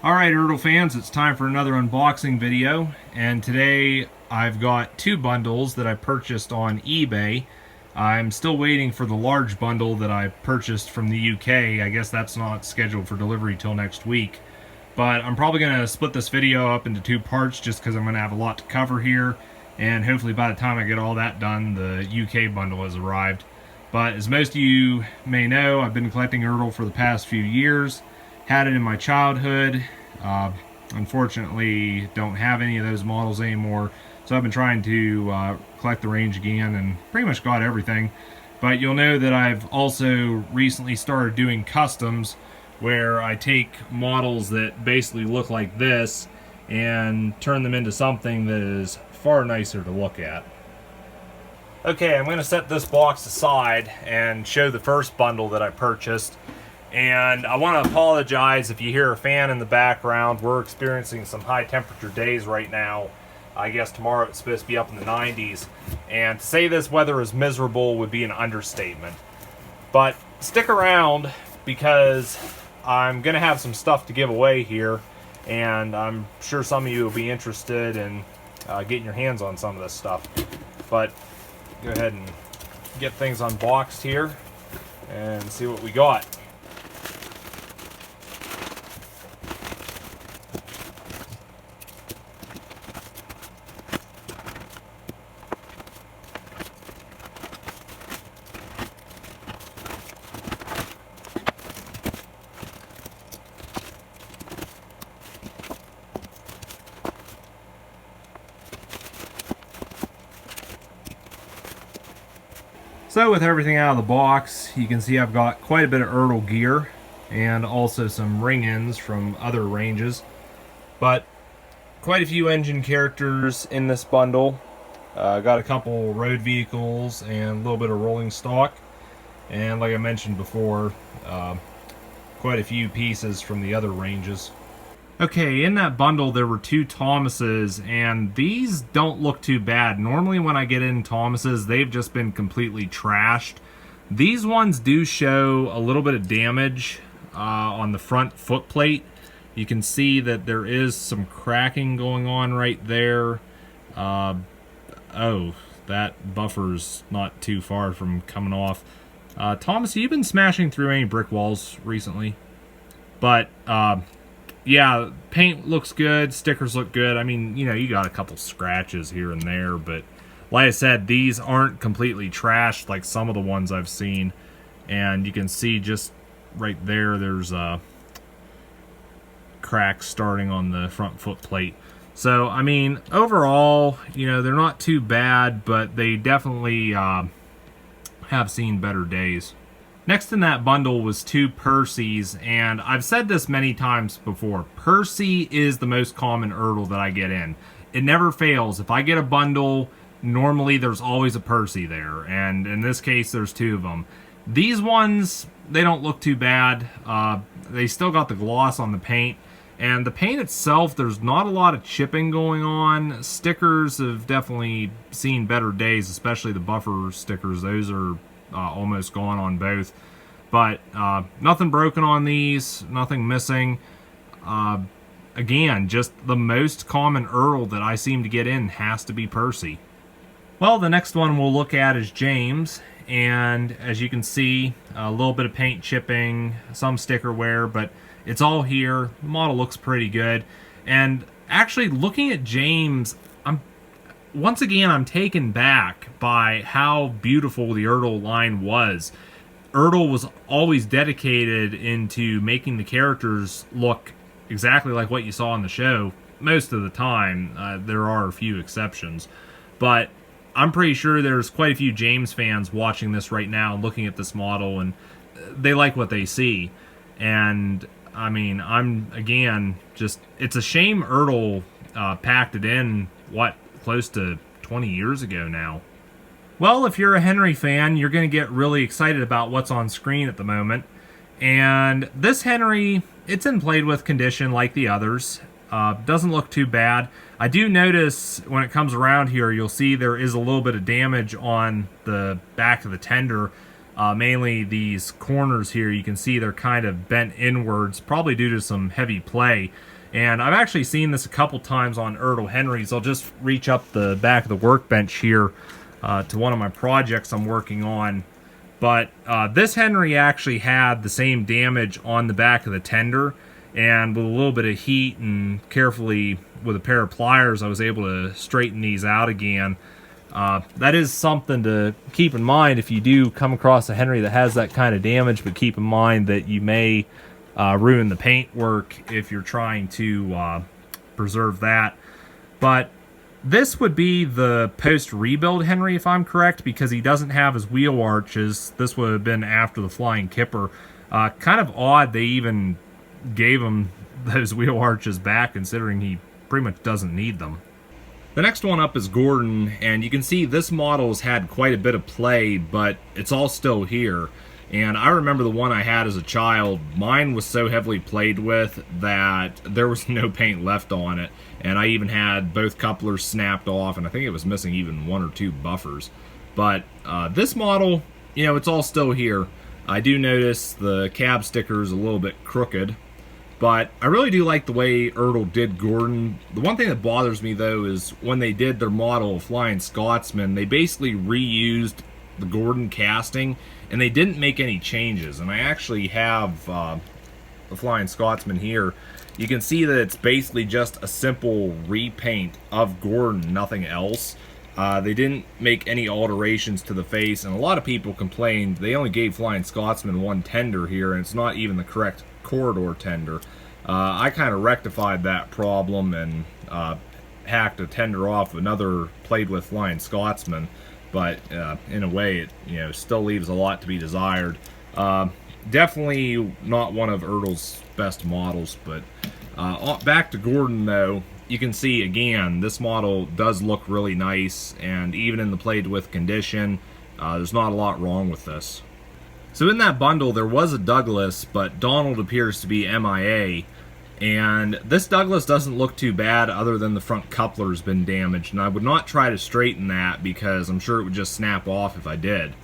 Alright, ERTL fans, it's time for another unboxing video, and today I've got two bundles that I purchased on eBay. I'm still waiting for the large bundle that I purchased from the UK. I guess that's not scheduled for delivery till next week. But I'm probably going to split this video up into two parts just because I'm going to have a lot to cover here, and hopefully by the time I get all that done, the UK bundle has arrived. But as most of you may know, I've been collecting ERTL for the past few years. Had it in my childhood. Unfortunately, don't have any of those models anymore. So I've been trying to collect the range again and pretty much got everything. But you'll know that I've also recently started doing customs where I take models that basically look like this and turn them into something that is far nicer to look at. Okay, I'm going to set this box aside and show the first bundle that I purchased. And I want to apologize if you hear a fan in the background. We're experiencing some high temperature days right now. I guess tomorrow it's supposed to be up in the 90s. And to say this weather is miserable would be an understatement. But stick around because I'm going to have some stuff to give away here. And I'm sure some of you will be interested in getting your hands on some of this stuff. But go ahead and get things unboxed here and see what we got. So with everything out of the box, you can see I've got quite a bit of ERTL gear and also some ring ends from other ranges. But quite a few engine characters in this bundle. Got a couple road vehicles and a little bit of rolling stock. And like I mentioned before, quite a few pieces from the other ranges. Okay, in that bundle there were two Thomases, and these don't look too bad. Normally when I get in Thomases, they've just been completely trashed. These ones do show a little bit of damage on the front foot plate. You can see that there is some cracking going on right there. Oh, that buffer's not too far from coming off. Thomas, have you been smashing through any brick walls recently? But, yeah, paint looks good, stickers look good. I mean, you know, you got a couple scratches here and there, but like I said, these aren't completely trashed like some of the ones I've seen. And you can see just right there, there's cracks starting on the front foot plate. So, I mean, overall, you know, they're not too bad, but they definitely have seen better days. Next in that bundle was two Percys, and I've said this many times before. Percy is the most common ERTL that I get in. It never fails. If I get a bundle, normally there's always a Percy there, and in this case there's two of them. These ones, they don't look too bad. They still got the gloss on the paint, and the paint itself, there's not a lot of chipping going on. Stickers have definitely seen better days, especially the buffer stickers. Those are almost gone on both, but nothing broken on these, nothing missing. Again, just the most common ERTL that I seem to get in has to be Percy. Well, the next one we'll look at is James, and as you can see, a little bit of paint chipping, some sticker wear, but it's all here. The model looks pretty good, and actually looking at James, once again, I'm taken back by how beautiful the ERTL line was. ERTL was always dedicated into making the characters look exactly like what you saw in the show. Most of the time, there are a few exceptions. But I'm pretty sure there's quite a few James fans watching this right now, looking at this model, and they like what they see. And, I mean, again, it's a shame ERTL packed it in, close to 20 years ago now. Well, if you're a Henry fan, you're going to get really excited about what's on screen at the moment. And this Henry, it's in played with condition like the others. Doesn't look too bad. I do notice when it comes around here, you'll see there is a little bit of damage on the back of the tender. Mainly these corners here, you can see they're kind of bent inwards, probably due to some heavy play. And I've actually seen this a couple times on ERTL Henrys. I'll just reach up the back of the workbench here to one of my projects I'm working on. But this Henry actually had the same damage on the back of the tender, and with a little bit of heat and carefully with a pair of pliers, I was able to straighten these out again. That is something to keep in mind if you do come across a Henry that has that kind of damage, but keep in mind that you may ruin the paint work if you're trying to preserve that. But this would be the post-rebuild Henry, if I'm correct, because he doesn't have his wheel arches. This would have been after the Flying Kipper. Kind of odd they even gave him those wheel arches back, considering he pretty much doesn't need them. The next one up is Gordon, and you can see this model has had quite a bit of play, but it's all still here. And I remember the one I had as a child, mine was so heavily played with that there was no paint left on it. And I even had both couplers snapped off, and I think it was missing even 1 or 2 buffers. But this model, you know, it's all still here. I do notice the cab sticker is a little bit crooked, but I really do like the way ERTL did Gordon. The one thing that bothers me, though, is when they did their model of Flying Scotsman, they basically reused the Gordon casting, and they didn't make any changes. And I actually have the Flying Scotsman here. You can see that it's basically just a simple repaint of Gordon, nothing else. They didn't make any alterations to the face, and a lot of people complained they only gave Flying Scotsman 1 tender here, and it's not even the correct corridor tender. I kind of rectified that problem and hacked a tender off another played with Flying Scotsman, but in a way it still leaves a lot to be desired. Definitely not one of ERTL's best models, but back to Gordon though. You can see again this model does look really nice, and even in the played with condition, there's not a lot wrong with this. So in that bundle there was a Douglas, but Donald appears to be MIA, and this Douglas doesn't look too bad other than the front coupler's been damaged, and I would not try to straighten that because I'm sure it would just snap off if I did.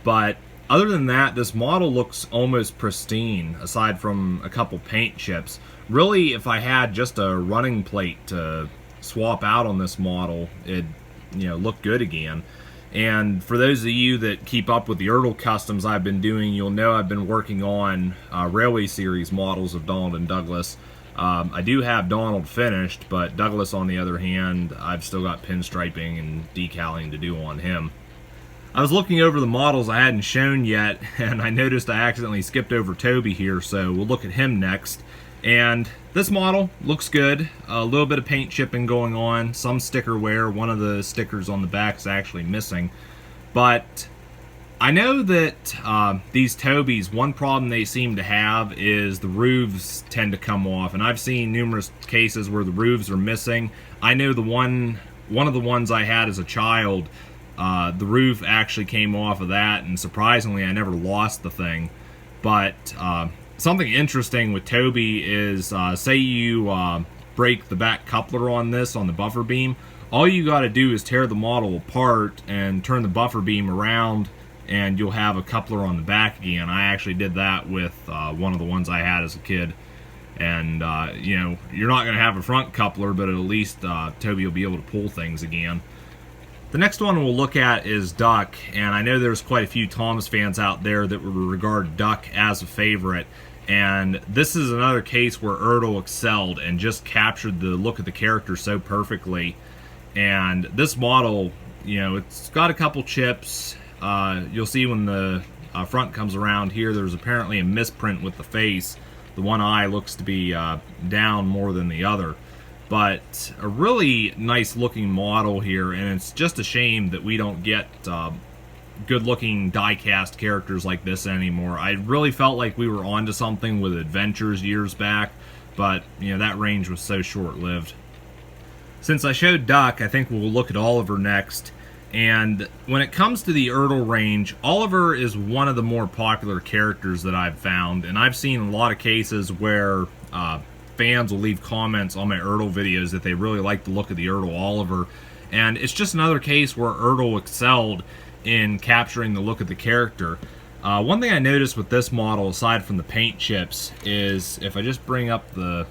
But other than that, this model looks almost pristine, aside from a couple paint chips. Really, if I had just a running plate to swap out on this model, it'd look good again. And for those of you that keep up with the ERTL customs I've been doing, you'll know I've been working on Railway Series models of Donald and Douglas. I do have Donald finished, but Douglas, on the other hand, I've still got pinstriping and decaling to do on him. I was looking over the models I hadn't shown yet, and I noticed I accidentally skipped over Toby here, so we'll look at him next. And this model looks good. A little bit of paint chipping going on, some sticker wear. One of the stickers on the back is actually missing. But I know that these Tobys, one problem they seem to have is the roofs tend to come off, and I've seen numerous cases where the roofs are missing. I know one of the ones I had as a child, the roof actually came off of that, and surprisingly I never lost the thing. But something interesting with Toby is, say you break the back coupler on this, on the buffer beam, all you got to do is tear the model apart and turn the buffer beam around, and you'll have a coupler on the back again. I actually did that with one of the ones I had as a kid. And, you're not going to have a front coupler, but at least Toby will be able to pull things again. The next one we'll look at is Duck, and I know there's quite a few Thomas fans out there that would regard Duck as a favorite. And this is another case where ERTL excelled and just captured the look of the character so perfectly. And this model, it's got a couple chips. You'll see when the front comes around here, there's apparently a misprint with the face. The one eye looks to be down more than the other. But a really nice looking model here, and it's just a shame that we don't get good looking die-cast characters like this anymore. I really felt like we were onto something with Adventures years back, but that range was so short-lived. Since I showed Duck, I think we'll look at Oliver next. And when it comes to the ERTL range, Oliver is one of the more popular characters that I've found, and I've seen a lot of cases where fans will leave comments on my ERTL videos that they really like the look of the ERTL Oliver, and it's just another case where ERTL excelled in capturing the look of the character. One thing I noticed with this model, aside from the paint chips, is if I just bring up the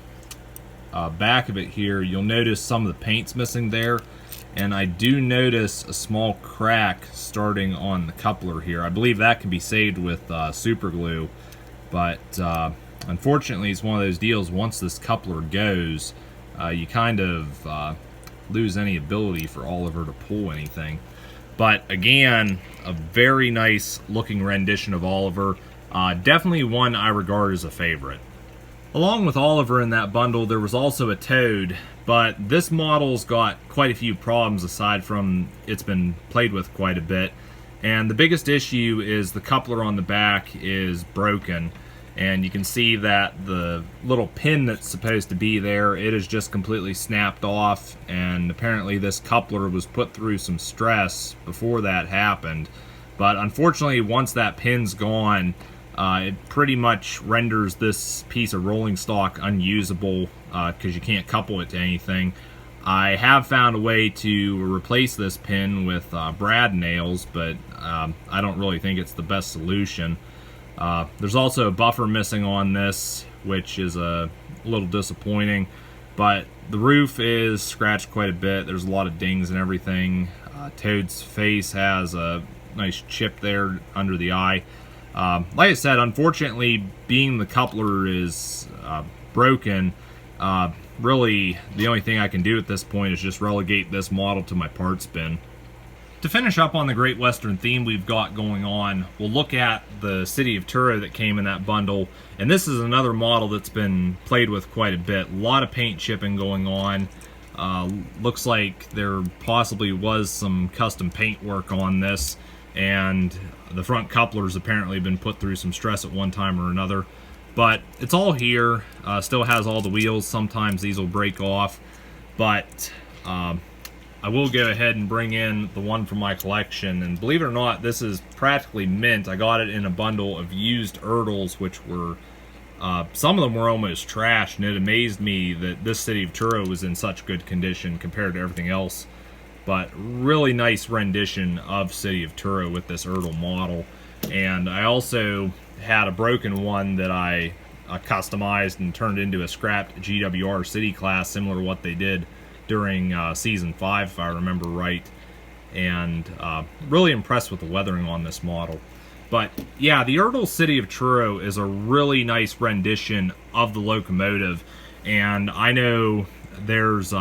back of it here, you'll notice some of the paint's missing there. And I do notice a small crack starting on the coupler here. I believe that can be saved with super glue, but unfortunately it's one of those deals, once this coupler goes, you kind of lose any ability for Oliver to pull anything. But again, a very nice looking rendition of Oliver. Definitely one I regard as a favorite. Along with Oliver in that bundle, there was also a Toad, but this model's got quite a few problems aside from it's been played with quite a bit. And the biggest issue is the coupler on the back is broken. And you can see that the little pin that's supposed to be there, it is just completely snapped off. And apparently this coupler was put through some stress before that happened. But unfortunately, once that pin's gone, it pretty much renders this piece of rolling stock unusable because you can't couple it to anything. I have found a way to replace this pin with brad nails, but I don't really think it's the best solution. There's also a buffer missing on this, which is a little disappointing, but the roof is scratched quite a bit. There's a lot of dings and everything. Toad's face has a nice chip there under the eye. Like I said, unfortunately, being the coupler is broken, really the only thing I can do at this point is just relegate this model to my parts bin. To finish up on the Great Western theme we've got going on, we'll look at the City of Truro that came in that bundle, and this is another model that's been played with quite a bit. A lot of paint chipping going on. Looks like there possibly was some custom paint work on this, and the front coupler's apparently been put through some stress at one time or another. But it's all here, still has all the wheels. Sometimes these will break off, but I will go ahead and bring in the one from my collection, and believe it or not, this is practically mint. I got it in a bundle of used ERTLs, which were, some of them were almost trash, and it amazed me that this City of Truro was in such good condition compared to everything else. But really nice rendition of City of Truro with this ERTL model. And I also had a broken one that I customized and turned into a scrapped GWR City class, similar to what they did during Season 5, if I remember right. And really impressed with the weathering on this model. But yeah, the ERTL City of Truro is a really nice rendition of the locomotive. And I know there's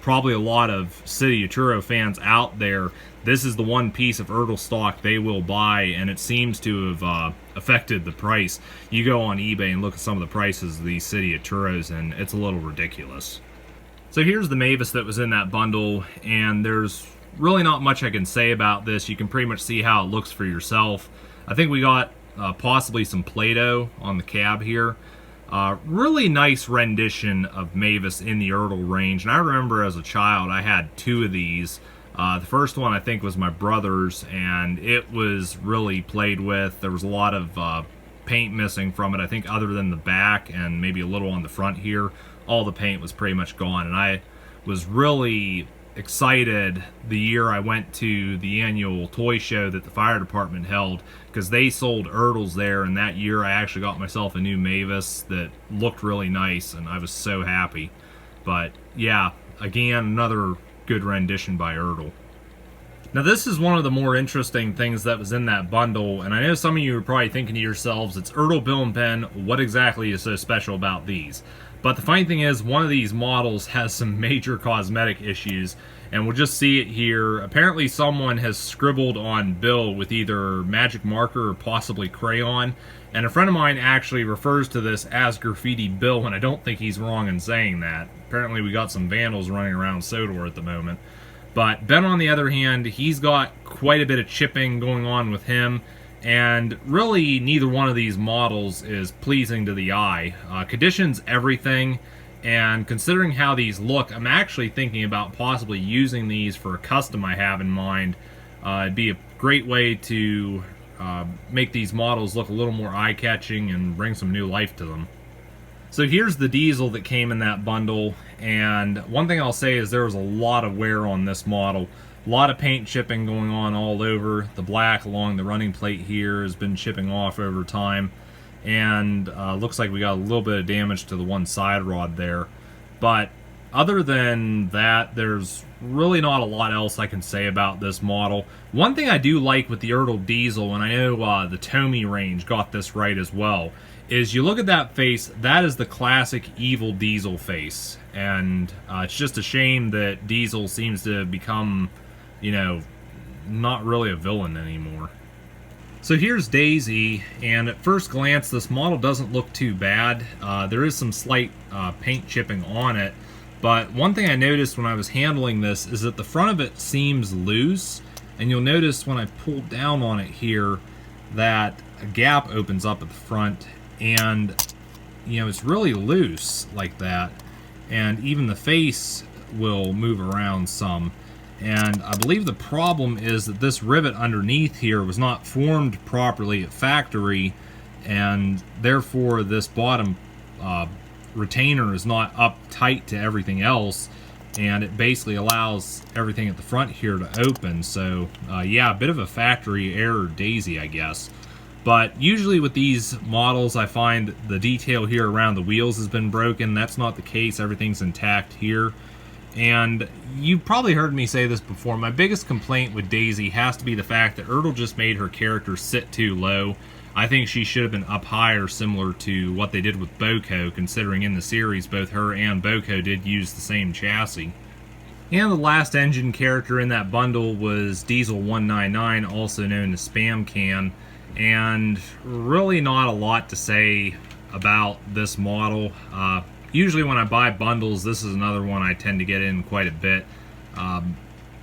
probably a lot of City of Truro fans out there. This is the one piece of ERTL stock they will buy, and it seems to have affected the price. You go on eBay and look at some of the prices of these City of Truros, and it's a little ridiculous. So here's the Mavis that was in that bundle, and there's really not much I can say about this. You can pretty much see how it looks for yourself. I think we got possibly some Play-Doh on the cab here. Really nice rendition of Mavis in the ERTL range, and I remember as a child I had two of these. The first one I think was my brother's, and it was really played with. There was a lot of paint missing from it, I think, other than the back and maybe a little on the front here. All the paint was pretty much gone, and I was really excited the year I went to the annual toy show that the fire department held, because they sold ERTLs there, and that year I actually got myself a new Mavis that looked really nice, and I was so happy. But yeah, again, another good rendition by ERTL. Now this is one of the more interesting things that was in that bundle, and I know some of you are probably thinking to yourselves, it's ERTL Bill and Pen, what exactly is so special about these? But the funny thing is, one of these models has some major cosmetic issues, and we'll just see it here. Apparently someone has scribbled on Bill with either magic marker or possibly crayon, and a friend of mine actually refers to this as Graffiti Bill, and I don't think he's wrong in saying that. Apparently we got some vandals running around Sodor at the moment. But Ben, on the other hand, he's got quite a bit of chipping going on with him, and really neither one of these models is pleasing to the eye. Condition's everything, and considering how these look, I'm actually thinking about possibly using these for a custom I have in mind. It'd be a great way to make these models look a little more eye-catching and bring some new life to them. So here's the diesel that came in that bundle, and one thing I'll say is there was a lot of wear on this model. A lot of paint chipping going on all over. The black along the running plate here has been chipping off over time, and looks like we got a little bit of damage to the one side rod there. But other than that, there's really not a lot else I can say about this model. One thing I do like with the ERTL Diesel, and I know the Toby range got this right as well, is you look at that face, that is the classic evil Diesel face. And it's just a shame that Diesel seems to become, you know, not really a villain anymore. So here's Daisy, and at first glance this model doesn't look too bad. There is some slight paint chipping on it, but one thing I noticed when I was handling this is that the front of it seems loose, and you'll notice when I pull down on it here that a gap opens up at the front, and you know, it's really loose like that, and even the face will move around some. And I believe the problem is that this rivet underneath here was not formed properly at factory, and therefore this bottom retainer is not up tight to everything else, and it basically allows everything at the front here to open. So yeah, a bit of a factory error Daisy, I guess. But usually with these models, I find the detail here around the wheels has been broken. That's not the case. Everything's intact here. And you've probably heard me say this before, my biggest complaint with Daisy has to be the fact that ERTL just made her character sit too low. I think she should have been up higher, similar to what they did with Boko, considering in the series both her and Boko did use the same chassis. And the last engine character in that bundle was Diesel 199, also known as Spam Can, and really not a lot to say about this model. Usually when I buy bundles, this is another one I tend to get in quite a bit.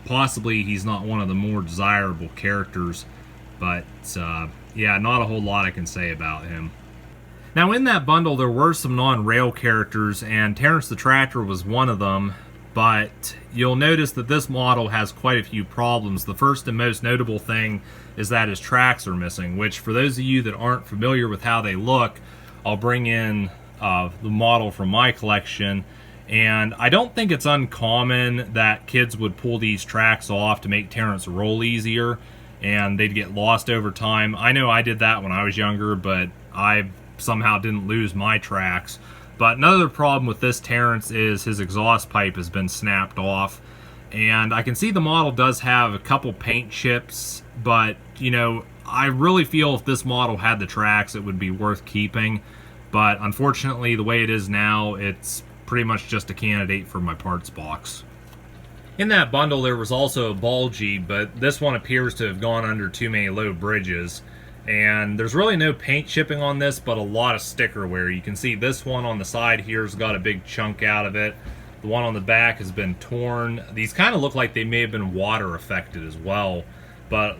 Possibly he's not one of the more desirable characters, but yeah, not a whole lot I can say about him. Now in that bundle there were some non-rail characters, and Terence the Tractor was one of them, but you'll notice that this model has quite a few problems. The first and most notable thing is that his tracks are missing, which for those of you that aren't familiar with how they look, I'll bring in the model from my collection, and I don't think it's uncommon that kids would pull these tracks off to make Terence roll easier, and they'd get lost over time. I know I did that when I was younger, but I somehow didn't lose my tracks. But another problem with this Terence is his exhaust pipe has been snapped off, and I can see the model does have a couple paint chips, but you know, I really feel if this model had the tracks it would be worth keeping. But unfortunately, the way it is now, it's pretty much just a candidate for my parts box. In that bundle, there was also a Bulgy, but this one appears to have gone under too many low bridges. And there's really no paint chipping on this, but a lot of sticker wear. You can see this one on the side here has got a big chunk out of it. The one on the back has been torn. These kind of look like they may have been water affected as well, but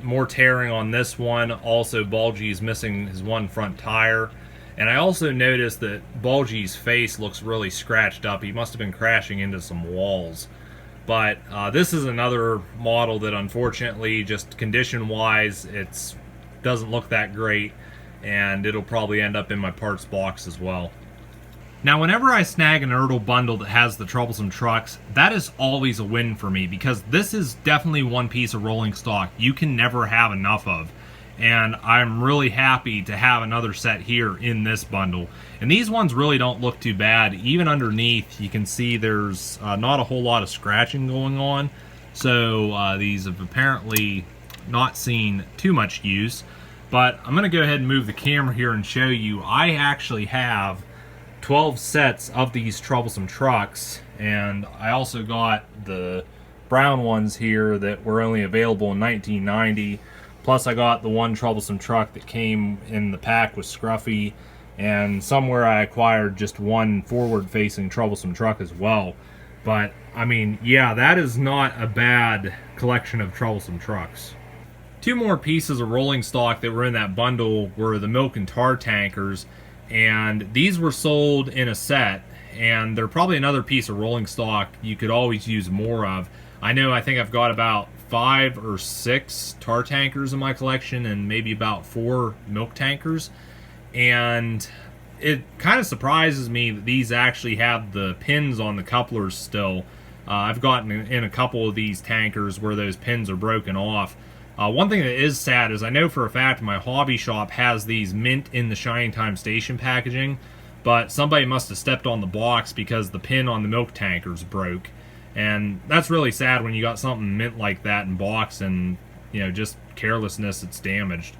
more tearing on this one. Also, Bulgy is missing his one front tire. And I also noticed that Bulgy's face looks really scratched up. He must have been crashing into some walls. But this is another model that unfortunately, just condition-wise, it doesn't look that great. And it'll probably end up in my parts box as well. Now, whenever I snag an ERTL bundle that has the Troublesome trucks, that is always a win for me, because this is definitely one piece of rolling stock you can never have enough of. And I'm really happy to have another set here in this bundle. And these ones really don't look too bad. Even underneath, you can see there's not a whole lot of scratching going on. So these have apparently not seen too much use. But I'm going to go ahead and move the camera here and show you. I actually have 12 sets of these Troublesome trucks. And I also got the brown ones here that were only available in 1990. Plus I got the one Troublesome truck that came in the pack with Scruffy, and somewhere I acquired just one forward-facing Troublesome truck as well. But, I mean, yeah, that is not a bad collection of Troublesome trucks. Two more pieces of rolling stock that were in that bundle were the milk and tar tankers, and these were sold in a set, and they're probably another piece of rolling stock you could always use more of. I think I've got about 5 or 6 tar tankers in my collection and maybe about 4 milk tankers, and it kind of surprises me that these actually have the pins on the couplers still, I've gotten in a couple of these tankers where those pins are broken off. One thing that is sad is I know for a fact my hobby shop has these mint in the Shining Time Station packaging, but somebody must have stepped on the box because the pin on the milk tankers broke. And that's really sad when you got something mint like that in box and, you know, just carelessness, it's damaged.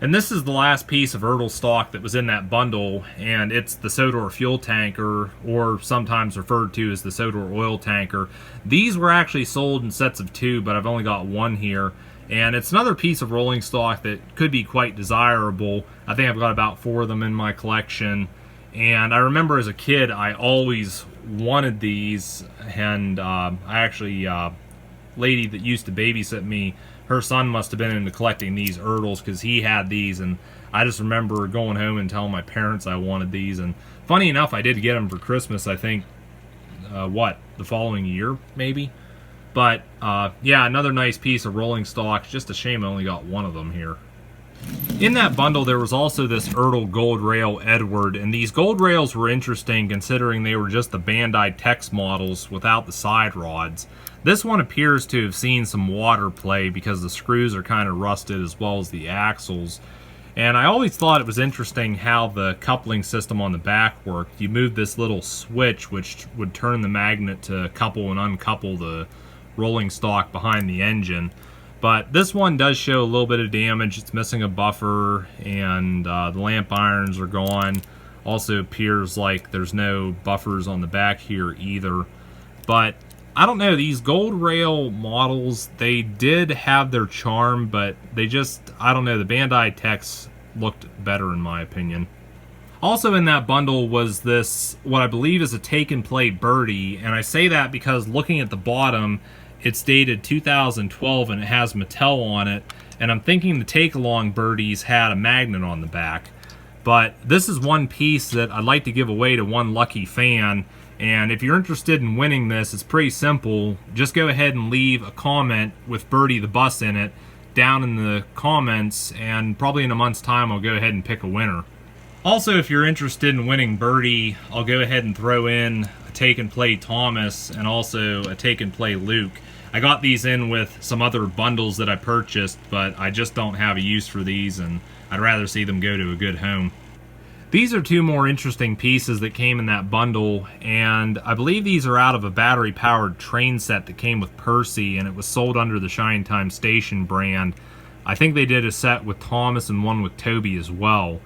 And this is the last piece of ERTL stock that was in that bundle, and it's the Sodor fuel tanker, or sometimes referred to as the Sodor oil tanker. These were actually sold in sets of 2, but I've only got 1 here. And it's another piece of rolling stock that could be quite desirable. I think I've got about 4 of them in my collection. And I remember as a kid, I always wanted these, and I actually, lady that used to babysit me, her son must have been into collecting these ERTLs because he had these, and I just remember going home and telling my parents I wanted these. And funny enough, I did get them for Christmas, I think, the following year, maybe? But, yeah, another nice piece of rolling stock. Just a shame I only got 1 of them here. In that bundle, there was also this ERTL Gold Rail Edward, and these gold rails were interesting considering they were just the Bandai Tex models without the side rods. This one appears to have seen some water play because the screws are kind of rusted as well as the axles. And I always thought it was interesting how the coupling system on the back worked. You moved this little switch which would turn the magnet to couple and uncouple the rolling stock behind the engine. But this one does show a little bit of damage. It's missing a buffer, and the lamp irons are gone. Also appears like there's no buffers on the back here either. But I don't know, these gold rail models, they did have their charm, but they just, I don't know, the Bandai Tex looked better in my opinion. Also in that bundle was this, what I believe is a take and play birdie, and I say that because looking at the bottom, it's dated 2012 and it has Mattel on it, and I'm thinking the take-along birdies had a magnet on the back. But this is one piece that I'd like to give away to one lucky fan, and if you're interested in winning this, it's pretty simple. Just go ahead and leave a comment with Birdie the Bus in it down in the comments, and probably in a month's time I'll go ahead and pick a winner. Also, if you're interested in winning Birdie, I'll go ahead and throw in a Take and Play Thomas and also a Take and Play Luke. I got these in with some other bundles that I purchased, but I just don't have a use for these, and I'd rather see them go to a good home. These are 2 more interesting pieces that came in that bundle, and I believe these are out of a battery-powered train set that came with Percy, and it was sold under the Shining Time Station brand. I think they did a set with Thomas and one with Toby as well.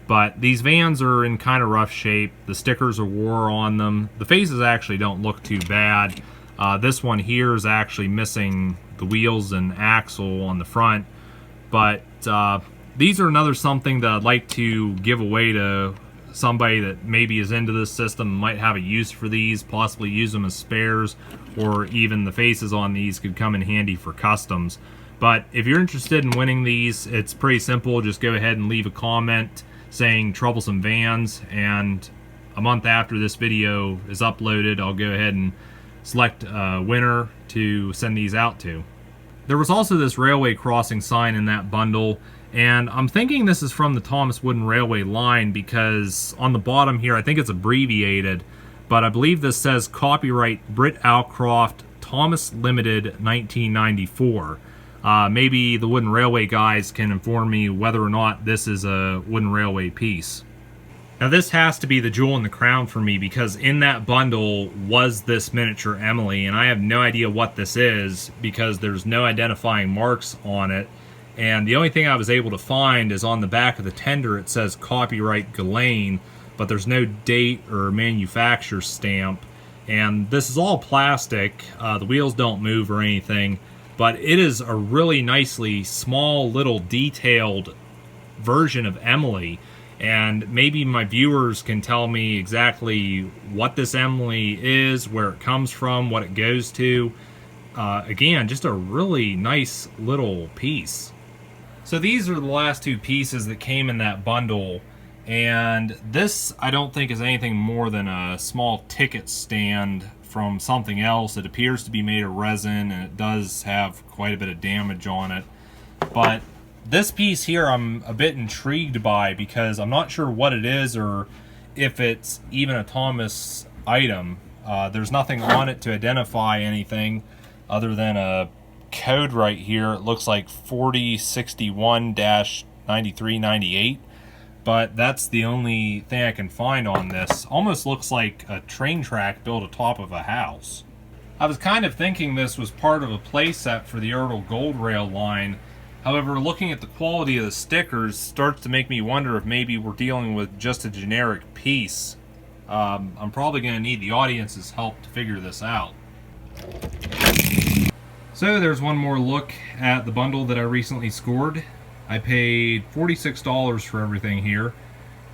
But these vans are in kind of rough shape. The stickers are wore on them. The faces actually don't look too bad. This one here is actually missing the wheels and axle on the front. But these are another something that I'd like to give away to somebody that maybe is into this system, might have a use for these, possibly use them as spares, or even the faces on these could come in handy for customs. But if you're interested in winning these, it's pretty simple. Just go ahead and leave a comment saying Troublesome Vans, and a month after this video is uploaded, I'll go ahead and select a winner to send these out to. There was also this railway crossing sign in that bundle, and I'm thinking this is from the Thomas Wooden Railway line because on the bottom here, I think it's abbreviated, but I believe this says copyright Britt Alcroft Thomas Limited 1994. Maybe the Wooden Railway guys can inform me whether or not this is a Wooden Railway piece. Now this has to be the jewel in the crown for me because in that bundle was this miniature Emily, and I have no idea what this is because there's no identifying marks on it, and the only thing I was able to find is on the back of the tender it says copyright Ghislaine, but there's no date or manufacturer stamp, and this is all plastic. The wheels don't move or anything, but it is a really nicely small little detailed version of Emily. And maybe my viewers can tell me exactly what this Emily is, where it comes from, what it goes to. Again, just a really nice little piece. So these are the last 2 pieces that came in that bundle. And this, I don't think, is anything more than a small ticket stand from something else. It appears to be made of resin, and it does have quite a bit of damage on it. But this piece here I'm a bit intrigued by because I'm not sure what it is or if it's even a Thomas item. There's nothing on it to identify anything other than a code right here. It looks like 4061-9398, but that's the only thing I can find on this. Almost looks like a train track built atop of a house. I was kind of thinking this was part of a playset for the ERTL Gold Rail line. However, looking at the quality of the stickers starts to make me wonder if maybe we're dealing with just a generic piece. I'm probably going to need the audience's help to figure this out. So there's one more look at the bundle that I recently scored. I paid $46 for everything here,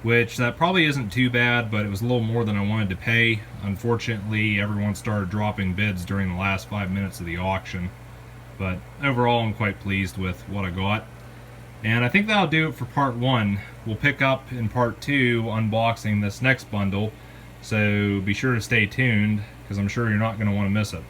which that probably isn't too bad, but it was a little more than I wanted to pay. Unfortunately, everyone started dropping bids during the last 5 minutes of the auction. But overall, I'm quite pleased with what I got. And I think that'll do it for part 1. We'll pick up in part 2 unboxing this next bundle, so be sure to stay tuned, because I'm sure you're not going to want to miss it.